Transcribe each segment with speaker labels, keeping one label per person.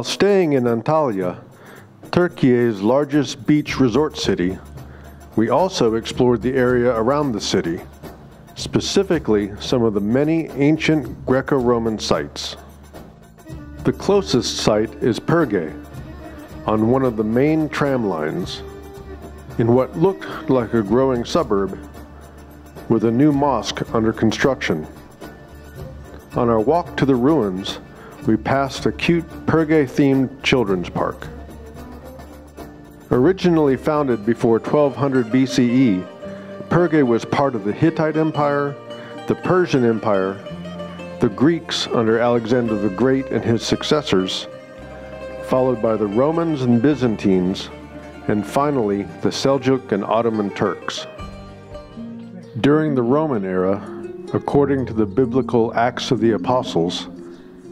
Speaker 1: staying in Antalya, Turkey's largest beach resort city, we also explored the area around the city, specifically some of the many ancient Greco-Roman sites. The closest site is Perge, on one of the main tram lines, in what looked like a growing suburb, with a new mosque under construction. On our walk to the ruins, we passed a cute Perge-themed children's park. Originally founded before 1200 BCE, Perge was part of the Hittite Empire, the Persian Empire, the Greeks under Alexander the Great and his successors, followed by the Romans and Byzantines, and finally the Seljuk and Ottoman Turks. During the Roman era, according to the biblical Acts of the Apostles,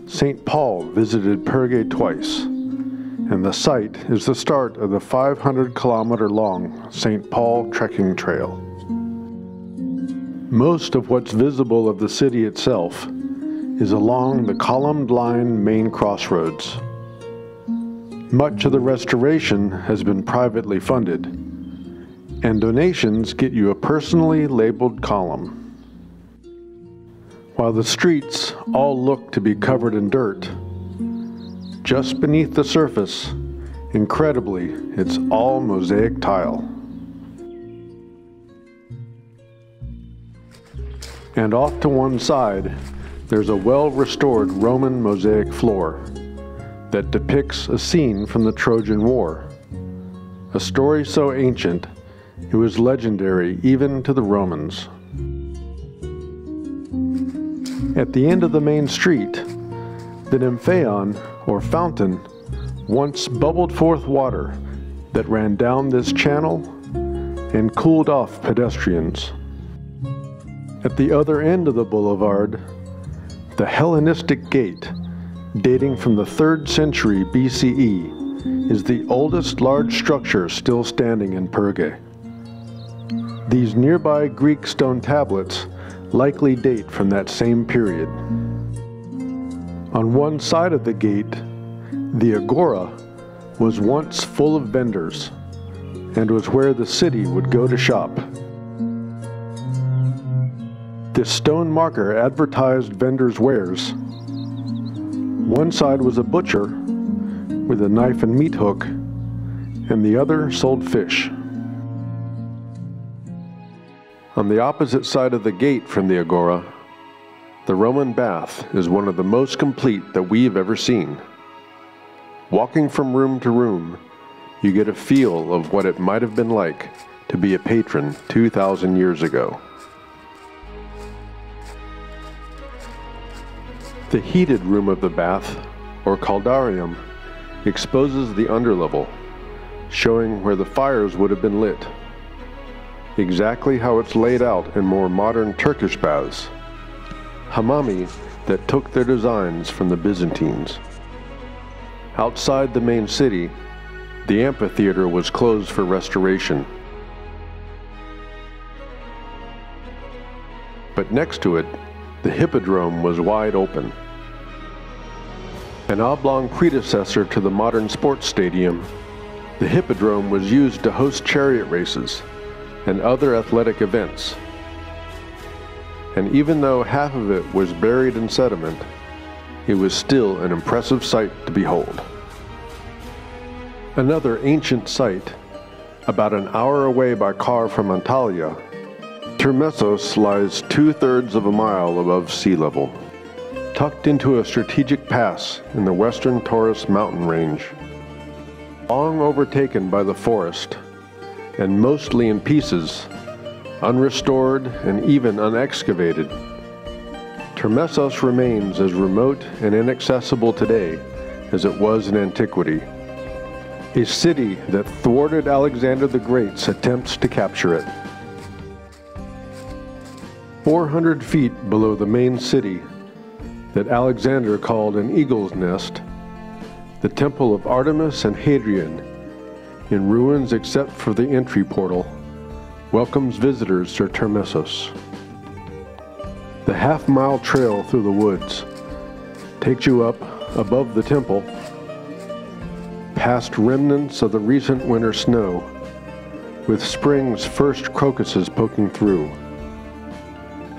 Speaker 1: St. Paul visited Perge twice, and the site is the start of the 500-kilometer-long St. Paul trekking trail. Most of what's visible of the city itself is along the columned line main crossroads. Much of the restoration has been privately funded, and donations get you a personally labeled column. While the streets all look to be covered in dirt, just beneath the surface, incredibly, it's all mosaic tile. And off to one side, there's a well-restored Roman mosaic floor that depicts a scene from the Trojan War, a story so ancient it was legendary even to the Romans. At the end of the main street, the Nymphaeon, or fountain, once bubbled forth water that ran down this channel and cooled off pedestrians. At the other end of the boulevard, the Hellenistic Gate, dating from the 3rd century BCE, is the oldest large structure still standing in Perge. These nearby Greek stone tablets likely date from that same period. On one side of the gate, the agora was once full of vendors and was where the city would go to shop. This stone marker advertised vendors' wares. One side was a butcher with a knife and meat hook, and the other sold fish. On the opposite side of the gate from the agora, the Roman bath is one of the most complete that we've ever seen. Walking from room to room, you get a feel of what it might have been like to be a patron 2,000 years ago. The heated room of the bath, or caldarium, exposes the underlevel, showing where the fires would have been lit. Exactly how it's laid out in more modern Turkish baths, hammami that took their designs from the Byzantines. Outside the main city, the amphitheater was closed for restoration. But next to it, the hippodrome was wide open. An oblong predecessor to the modern sports stadium, the hippodrome was used to host chariot races and other athletic events. And even though half of it was buried in sediment, it was still an impressive sight to behold. Another ancient site, about an hour away by car from Antalya, Termessos lies 2/3 of a mile above sea level, tucked into a strategic pass in the western Taurus mountain range. Long overtaken by the forest, and mostly in pieces, unrestored and even unexcavated, Termessos remains as remote and inaccessible today as it was in antiquity. A city that thwarted Alexander the Great's attempts to capture it. 400 feet below the main city that Alexander called an eagle's nest, the temple of Artemis and Hadrian, in ruins except for the entry portal, welcomes visitors to Termessos. The half-mile trail through the woods takes you up above the temple past remnants of the recent winter snow, with spring's first crocuses poking through.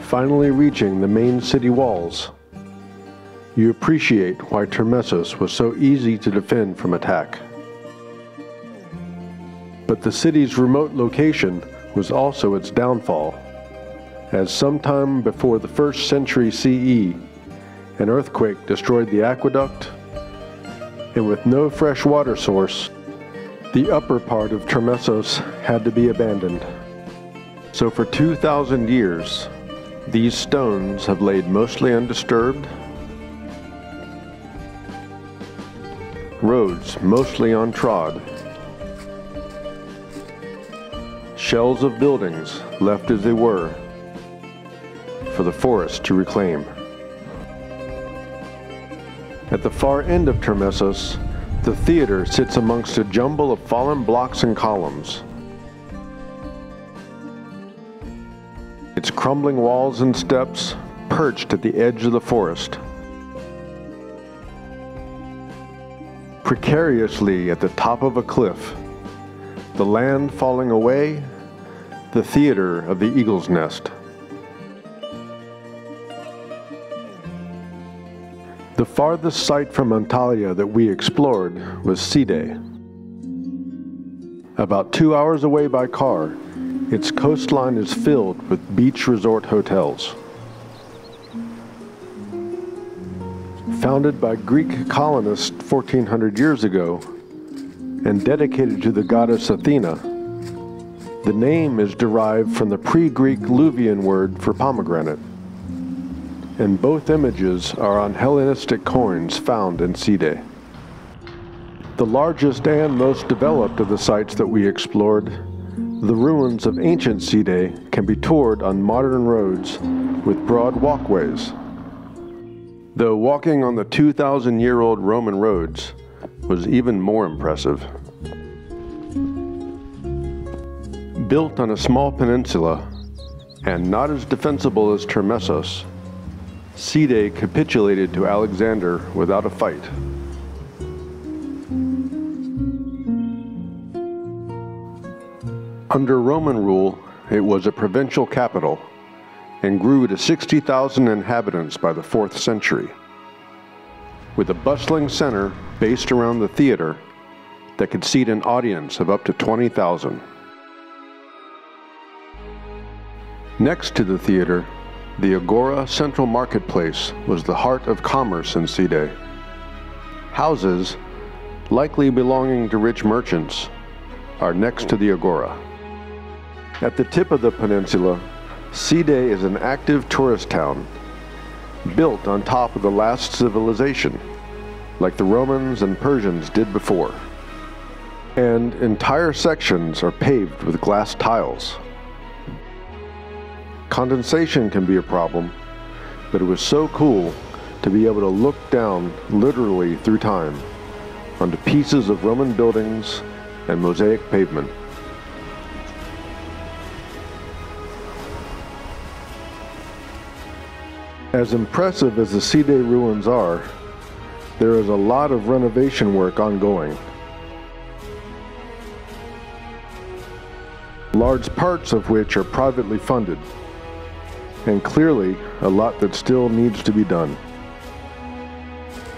Speaker 1: Finally reaching the main city walls, you appreciate why Termessos was so easy to defend from attack. But the city's remote location was also its downfall, as sometime before the 1st century CE, an earthquake destroyed the aqueduct, and with no fresh water source, the upper part of Termessos had to be abandoned. So for 2,000 years, these stones have laid mostly undisturbed, roads mostly untrod, shells of buildings left as they were for the forest to reclaim. At the far end of Termessos, the theater sits amongst a jumble of fallen blocks and columns. Its crumbling walls and steps perched at the edge of the forest. Precariously at the top of a cliff, the land falling away, the theater of the eagle's nest. The farthest site from Antalya that we explored was Side. About 2 hours away by car, its coastline is filled with beach resort hotels. Founded by Greek colonists 1,400 years ago and dedicated to the goddess Athena, the name is derived from the pre-Greek Luvian word for pomegranate, and both images are on Hellenistic coins found in Side. The largest and most developed of the sites that we explored, the ruins of ancient Side can be toured on modern roads with broad walkways. Though walking on the 2,000-year-old Roman roads was even more impressive. Built on a small peninsula, and not as defensible as Termessos, Side capitulated to Alexander without a fight. Under Roman rule, it was a provincial capital and grew to 60,000 inhabitants by the 4th century, with a bustling center based around the theater that could seat an audience of up to 20,000. Next to the theater, the Agora Central Marketplace was the heart of commerce in Side. Houses, likely belonging to rich merchants, are next to the Agora. At the tip of the peninsula, Side is an active tourist town, built on top of the last civilization, like the Romans and Persians did before. And entire sections are paved with glass tiles. Condensation can be a problem, but it was so cool to be able to look down literally through time onto pieces of Roman buildings and mosaic pavement. As impressive as the Side ruins are, there is a lot of renovation work ongoing. Large parts of which are privately funded, and clearly a lot that still needs to be done.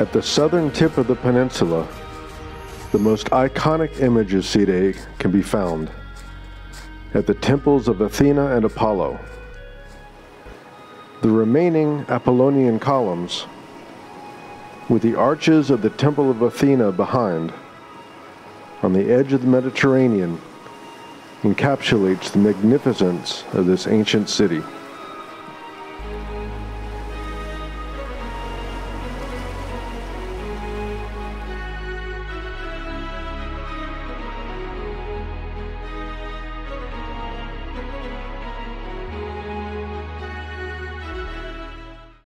Speaker 1: At the southern tip of the peninsula, the most iconic image of Side can be found at the temples of Athena and Apollo. The remaining Apollonian columns, with the arches of the Temple of Athena behind, on the edge of the Mediterranean, encapsulates the magnificence of this ancient city.